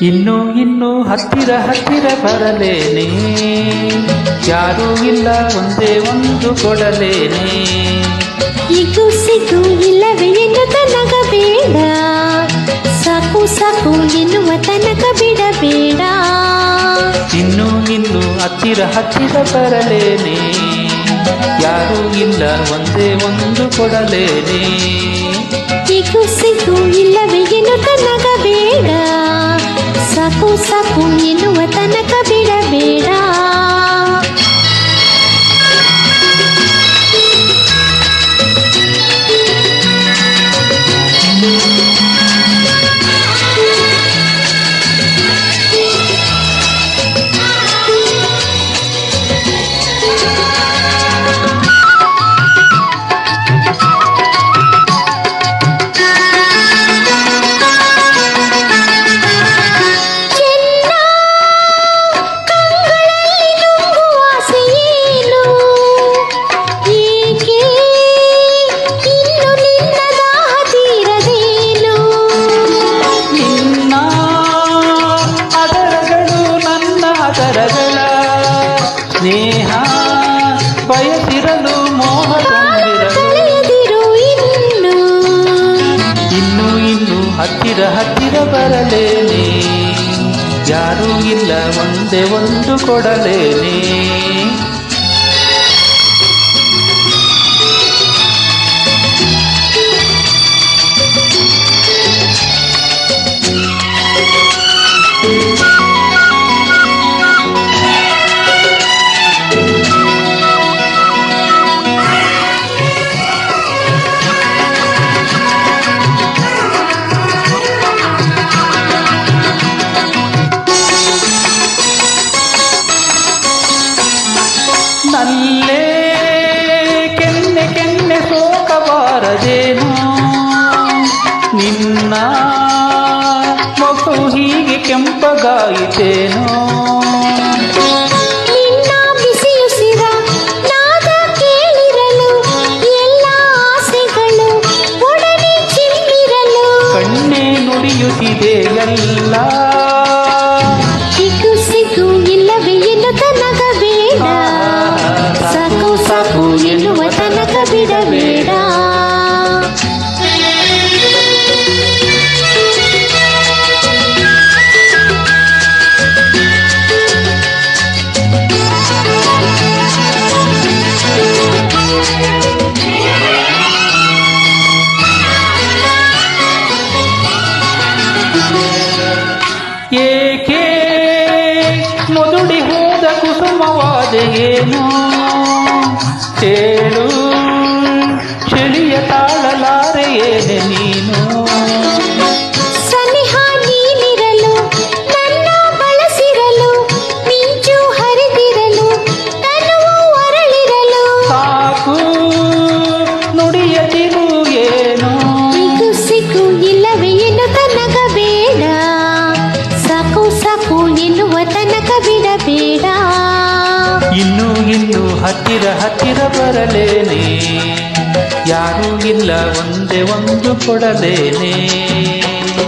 ಇನ್ನು ಇನ್ನು ಹತ್ತಿರ ಹತ್ತಿರ ಬರಲೇನೆ, ಯಾರೂ ಇಲ್ಲ ಒಂದೇ ಒಂದು ಕೊಡಲೇನೆ. ಇಗೂ ಸಿಗು ಇಲ್ಲವೇ ಎನ್ನುತ್ತ ನಗಬೇಡ, ಸಾಕು ಸಾಕು ಎನ್ನುವ ತನಕ ಬಿಡಬೇಡ. ಇನ್ನು ಇನ್ನು ಹತ್ತಿರ ಹತ್ತಿರ ಬರಲೇನೆ, ಯಾರೂ ಇಲ್ಲ ಒಂದೇ ಒಂದು ಕೊಡಲೇನೆ. ಇಗೂ ಸಿಗು ಇಲ್ಲವೇ ಎನ್ನುತ್ತ ನಗಬೇಡ, ಸಾಕು ಸಾಕು ಎನ್ನುವ ತನಕ ಬಿಡಬೇಡ. ಸ್ನೇಹ ಬಯಸಿರಲು ಮೋಹ ತುಂಬಿರಲು ಇನ್ನು ಇನ್ನು ಹತ್ತಿರ ಹತ್ತಿರ ಬರಲೇನೆ, ಯಾರೂ ಇಲ್ಲ ಒಂದೇ ಒಂದು ಕೊಡಲೇನೆ. ನಲ್ಲೇ ಕೆನ್ನೆ ಕೆನ್ನೆ ಸೋಕಬಾರದೇನೋ, ನಿನ್ನ ಮೊಗು ಹೀಗೆ ಕೆಂಪಗಾಯಿತೇನೋ. ನಿನ್ನ ಬಿಸಿಯುಸಿರ ನಾದ ಕೇಳಿರಲು ಎಲ್ಲ ಆಸೆಗಳು ಒಡನೆ ಚಿಮ್ಮಿರಲು. ಕಣ್ಣೇ ನುಡಿಯುತ್ತಿದೆ ಎಲ್ಲ, ಸಿಗು ಸಿಗು ಇಲ್ಲವೇ ಎನ್ನುತ್ತ ನಗಬೇಡ, ಸಾಕು ಸಾಕು ಎನ್ನುವ ತನಕ ಬಿಡಬೇಡ. ಏಕೆ ಮುದುಡಿ ಹೋದ ಕುಸುಮವಾದೆಯೇನೋ, ಹೇಳು ಚಳಿಯ ತಾಳಲಾರೆಯೇನೆ ನೀನು. ಸನಿಹ ನೀನಿರಲು ನನ್ನ ಬಳಸಿರಲು, ಮಿಂಚು ಹರಿದಿರಲು ತನುವು ಅರಳಿರಲು. ಸಾಕು ನುಡಿಯ ತಿರುಗೇನು, ಸಿಗು ಸಿಗು ಇಲ್ಲವೇ ಎನ್ನುತ್ತ ನಗಬೇಡ, ಸಾಕು ಸಾಕು ಎನ್ನುವ ತನಕ ಬಿಡಬೇಡ. ಇನ್ನು ಹತ್ತಿರ ಹತ್ತಿರ ಬರಲೇನೆ, ಯಾರೂ ಇಲ್ಲ ಒಂದೇ ಒಂದು ಕೊಡಲೇನೆ.